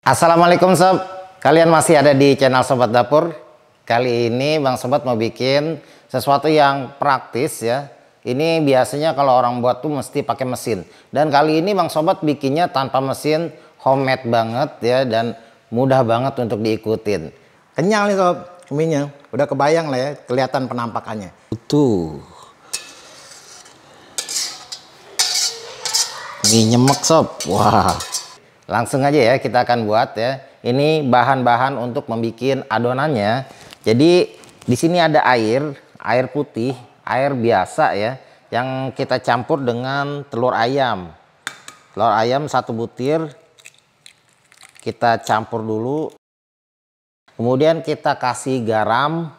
Assalamualaikum sob, kalian masih ada di channel Sobat Dapur. Kali ini Bang Sobat mau bikin sesuatu yang praktis ya. Ini biasanya kalau orang buat tuh mesti pakai mesin. Dan kali ini Bang Sobat bikinnya tanpa mesin, homemade banget ya, dan mudah banget untuk diikutin. Kenyal nih sob, mienya udah kebayang lah ya, kelihatan penampakannya. Tuh, mie nyemek sob, wah. Langsung aja ya kita akan buat ya. Ini bahan-bahan untuk membuat adonannya. Jadi di sini ada air putih, air biasa ya, yang kita campur dengan telur ayam. Telur ayam 1 butir kita campur dulu. Kemudian kita kasih garam.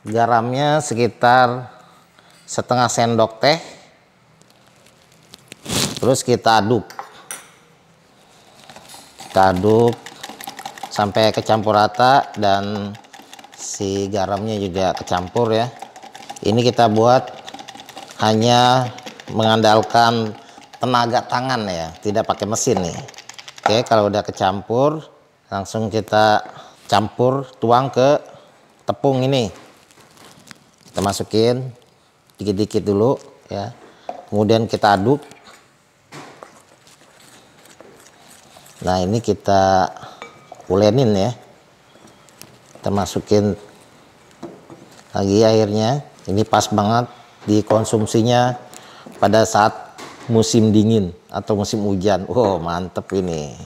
Garamnya sekitar setengah sendok teh. Terus kita aduk. Kita aduk sampai kecampur rata dan si garamnya juga kecampur ya. Ini kita buat hanya mengandalkan tenaga tangan ya, tidak pakai mesin nih. Oke, kalau udah kecampur langsung kita campur, tuang ke tepung ini. Kita masukin dikit-dikit dulu ya. Kemudian kita aduk. Nah, ini kita ulenin ya. Kita masukin lagi airnya. Ini pas banget dikonsumsinya pada saat musim dingin atau musim hujan. Wow, mantep ini.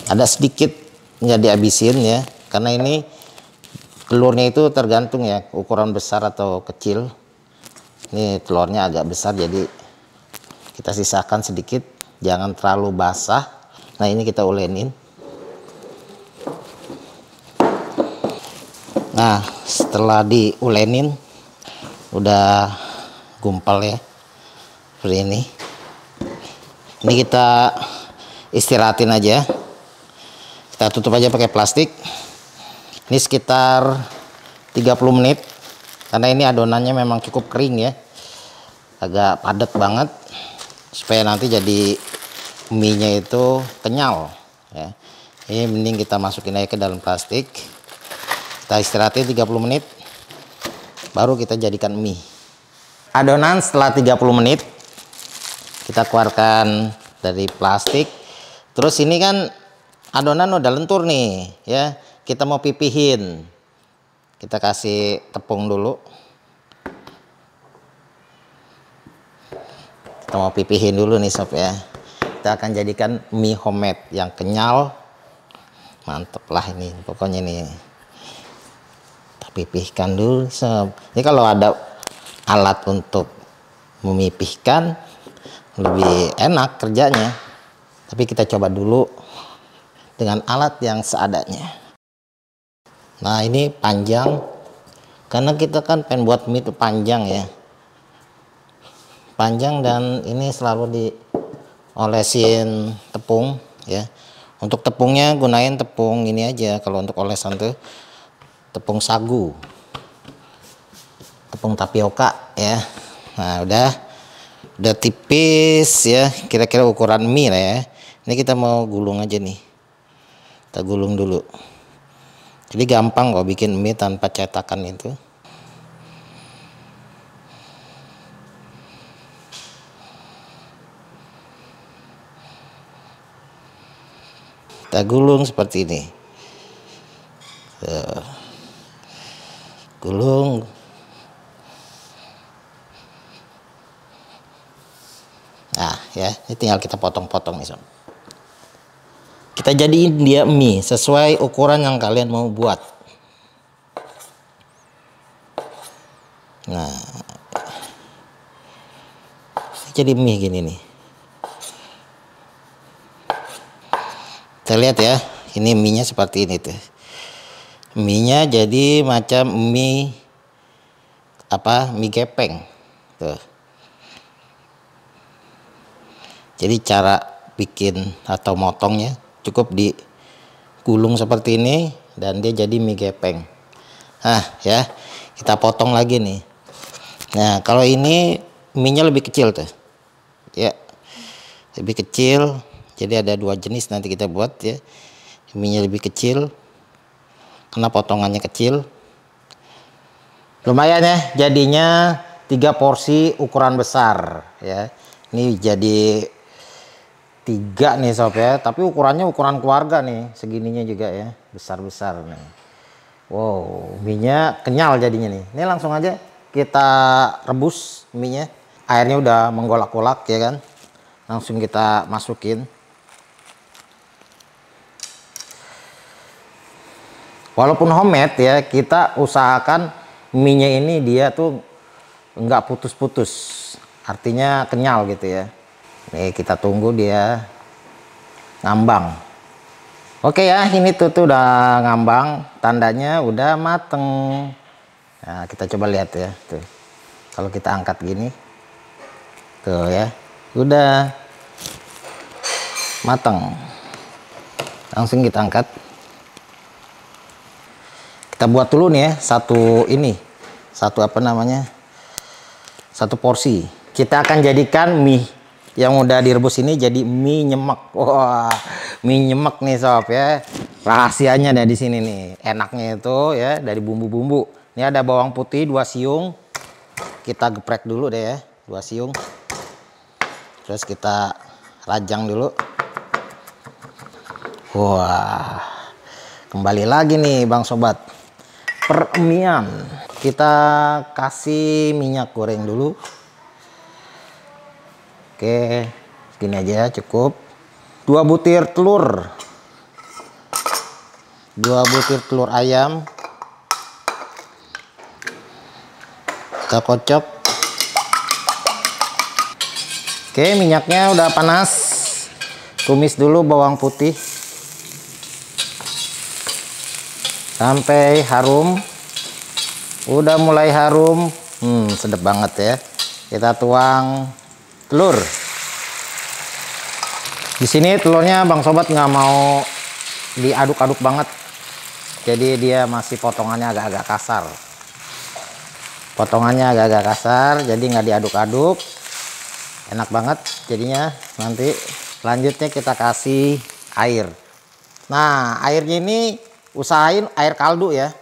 Ada sedikit nggak dihabisin ya, karena ini telurnya itu tergantung ya, ukuran besar atau kecil. Ini telurnya agak besar, jadi kita sisakan sedikit, jangan terlalu basah. Nah, ini kita ulenin. Nah, setelah diulenin udah gumpal ya, seperti ini. Ini kita istirahatin aja. Kita tutup aja pakai plastik. Ini sekitar 30 menit. Karena ini adonannya memang cukup kering ya, agak padat banget, supaya nanti jadi mie-nya itu kenyal ya. Ini mending kita masukin aja ke dalam plastik. Kita istirahatin 30 menit baru kita jadikan mie. Adonan setelah 30 menit kita keluarkan dari plastik. Terus ini kan adonan udah lentur nih ya, kita mau pipihin. Kita kasih tepung dulu. Kita mau pipihin dulu nih sob ya. Kita akan jadikan mie homemade yang kenyal, mantep lah ini pokoknya nih. Kita pipihkan dulu sob. Ini kalau ada alat untuk memipihkan lebih enak kerjanya, tapi kita coba dulu dengan alat yang seadanya. Nah, ini panjang karena kita kan pengen buat mie itu panjang ya, panjang, dan ini selalu di olesin tepung ya. Untuk tepungnya gunain tepung ini aja, kalau untuk olesan tuh tepung sagu, tepung tapioka ya. Nah, udah tipis ya, kira-kira ukuran mie lah ya. Ini kita mau gulung aja nih, kita gulung dulu. Jadi gampang kok bikin mie tanpa cetakan itu. Kita gulung seperti ini. Gulung. Nah ya, ini tinggal kita potong-potong nih sob. Kita jadiin dia mie sesuai ukuran yang kalian mau buat. Nah, jadi mie gini nih. Kita lihat ya, ini mie-nya seperti ini tuh. Mie-nya jadi macam mie mie gepeng tuh. Jadi cara bikin atau motongnya cukup digulung seperti ini dan dia jadi mie gepeng. Nah ya, kita potong lagi nih. Nah, kalau ini mie-nya lebih kecil tuh ya, lebih kecil. Jadi ada dua jenis nanti kita buat ya. Mie-nya lebih kecil karena potongannya kecil. Lumayan ya, jadinya 3 porsi ukuran besar ya. Ini jadi 3 nih sob ya, tapi ukurannya ukuran keluarga nih, segininya juga ya, besar-besar nih. Wow, mie-nya kenyal jadinya nih. Ini langsung aja kita rebus mie-nya. Airnya udah menggolak-golak ya kan. Langsung kita masukin. Walaupun homemade ya, kita usahakan mie-nya ini dia tuh nggak putus-putus. Artinya kenyal gitu ya. Nih kita tunggu dia ngambang. Oke ya, ini tuh udah ngambang. Tandanya udah mateng. Nah, kita coba lihat ya. Tuh. Kalau kita angkat gini. Tuh ya. Udah mateng. Langsung kita angkat. Kita buat dulu nih ya, satu apa namanya, satu porsi. Kita akan jadikan mie yang udah direbus ini jadi mie nyemek. Wah, mie nyemek nih sob ya. Rahasianya ada di sini nih. Enaknya itu ya dari bumbu-bumbu. Ini ada bawang putih 2 siung. Kita geprek dulu deh ya, 2 siung. Terus kita rajang dulu. Wah, kembali lagi nih Bang Sobat. Peremian, kita kasih minyak goreng dulu. Oke, segini aja cukup. 2 butir telur, 2 butir telur ayam, kita kocok. Oke, minyaknya udah panas. Tumis dulu bawang putih sampai harum. Udah mulai harum, sedap banget ya. Kita tuang telur. Di sini telurnya Bang Sobat nggak mau diaduk-aduk banget, jadi dia masih potongannya agak-agak kasar. Potongannya agak-agak kasar, jadi nggak diaduk-aduk. Enak banget jadinya. Nanti selanjutnya kita kasih air. Nah, airnya ini usahain air kaldu ya.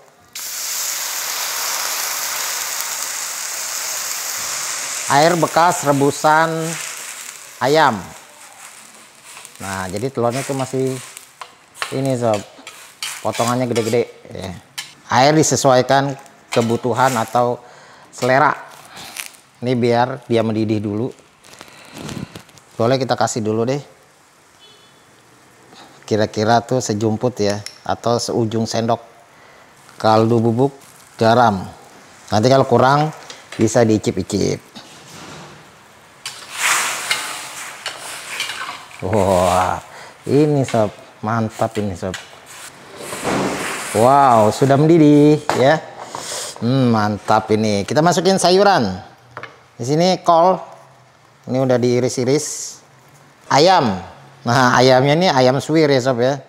Air bekas rebusan ayam. Nah, jadi telurnya tuh masih ini sob, potongannya gede-gede ya. Air disesuaikan kebutuhan atau selera. Ini biar dia mendidih dulu. Boleh kita kasih dulu deh. Kira-kira tuh sejumput ya, atau seujung sendok kaldu bubuk garam. Nanti kalau kurang bisa diicip-icip. Wah, ini sob, mantap ini sob. Wow, sudah mendidih ya. Mantap ini. Kita masukin sayuran. Di sini kol. Ini udah diiris-iris. Ayam. Nah, ayamnya ini ayam suwir ya sob ya.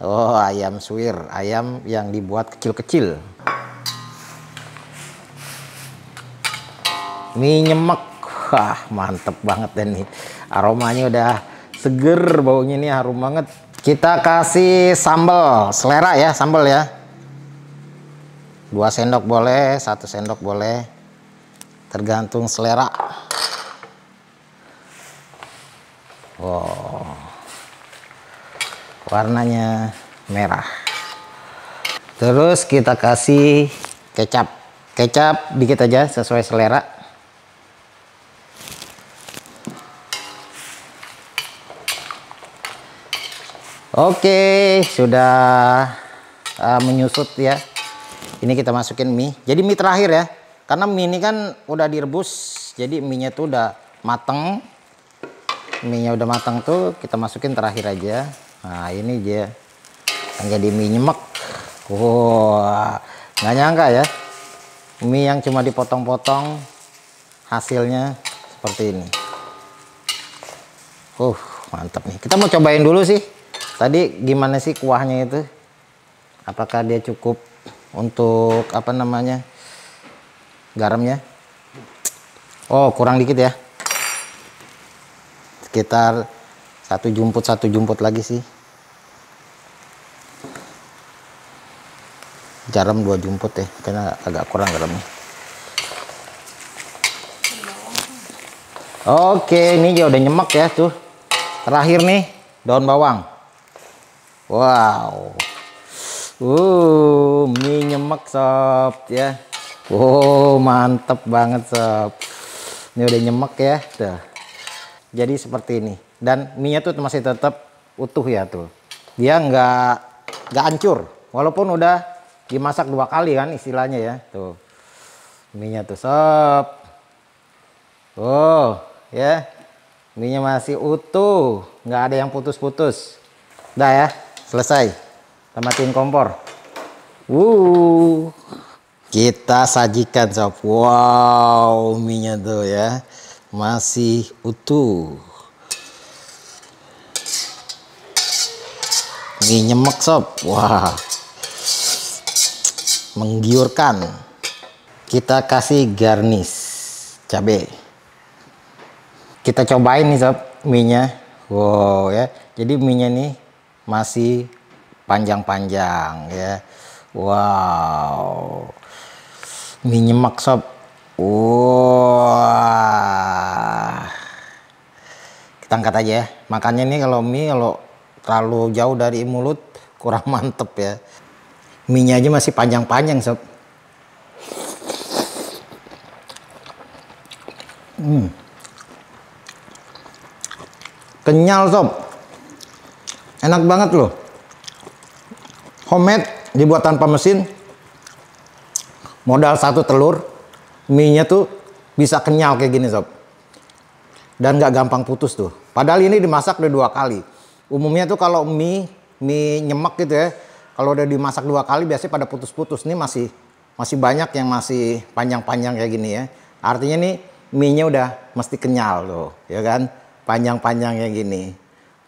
Oh, ayam suwir, ayam yang dibuat kecil-kecil. Mie nyemek. Wah, mantep banget dan nih. Aromanya udah seger, baunya ini harum banget. Kita kasih sambal, selera ya, sambal ya. 2 sendok boleh, 1 sendok boleh. Tergantung selera. Wow. Warnanya merah. Terus kita kasih kecap. Kecap dikit aja sesuai selera. Oke, sudah menyusut ya. Ini kita masukin mie. Jadi mie terakhir ya. Karena mie ini kan udah direbus, jadi mie-nya tuh udah mateng. Mie-nya udah mateng tuh kita masukin terakhir aja. Nah, ini dia yang jadi mie nyemek. Wah, nggak nyangka ya. Mie yang cuma dipotong-potong hasilnya seperti ini. Mantap nih. Kita mau cobain dulu sih. Tadi gimana sih kuahnya itu? Apakah dia cukup untuk apa namanya? Garamnya? Oh, kurang dikit ya. Sekitar Satu jumput lagi sih. Garam 2 jumput ya, karena agak kurang garamnya. Oke, ini ya udah nyemek ya tuh. Terakhir nih daun bawang. Wow. Mie nyemek sob ya. Mantep banget sob. Ini udah nyemek ya tuh. Jadi seperti ini. Dan mie-nya tuh masih tetap utuh ya tuh. Dia nggak hancur. Walaupun udah dimasak 2 kali kan istilahnya ya tuh. Mie-nya tuh sob. Ya. Mie-nya masih utuh. Nggak ada yang putus-putus. Udah ya. Selesai. Kita matiin kompor. Kita sajikan sob. Wow, mie-nya tuh ya. Masih utuh. Mie nyemek sob. Wah. Menggiurkan. Kita kasih garnish cabai. Kita cobain nih sob mie-nya. Wow ya. Jadi mie-nya nih masih panjang-panjang ya. Wow. Mie nyemek sob. Wah. Kita angkat aja ya. Makannya nih kalau mie kalau terlalu jauh dari mulut kurang mantep ya. Mie-nya aja masih panjang-panjang sob. Kenyal sob. Enak banget loh. Homemade, dibuat tanpa mesin. Modal 1 telur, mie-nya tuh bisa kenyal kayak gini sob. Dan nggak gampang putus tuh. Padahal ini dimasak udah 2 kali. Umumnya tuh kalau mie nyemek gitu ya, kalau udah dimasak 2 kali biasanya pada putus-putus. Ini masih banyak yang masih panjang-panjang kayak gini ya. Artinya nih mie-nya udah mesti kenyal loh, ya kan? Panjang-panjang kayak gini.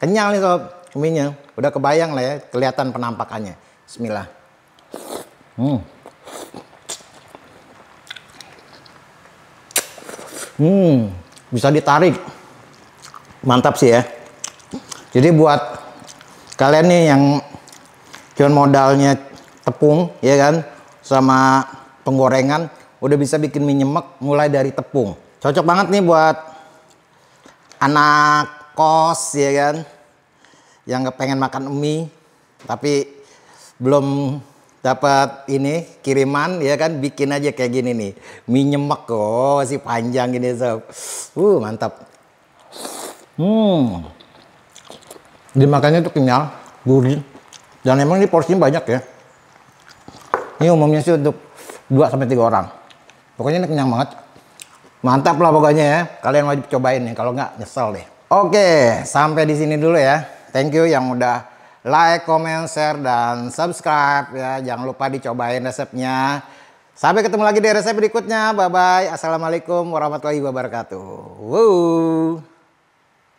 Kenyal nih sob, mie-nya. Udah kebayang lah ya, kelihatan penampakannya. Bismillah. Bisa ditarik. Mantap sih ya. Jadi buat kalian nih yang cuma modalnya tepung ya kan sama penggorengan, udah bisa bikin mie nyemek mulai dari tepung. Cocok banget nih buat anak kos ya kan, yang pengen makan mie tapi belum dapat ini kiriman ya kan, bikin aja kayak gini nih, mie nyemek kok masih panjang gini sob. Mantap. Dimakannya tuh kenyal, gurih, dan emang ini porsinya banyak ya. Ini umumnya sih untuk 2-3 orang. Pokoknya ini kenyang banget. Mantap lah pokoknya ya. Kalian wajib cobain nih, kalau nggak nyesel deh. Oke, sampai di sini dulu ya. Thank you yang udah like, comment, share, dan subscribe ya. Jangan lupa dicobain resepnya. Sampai ketemu lagi di resep berikutnya. Bye bye. Assalamualaikum warahmatullahi wabarakatuh.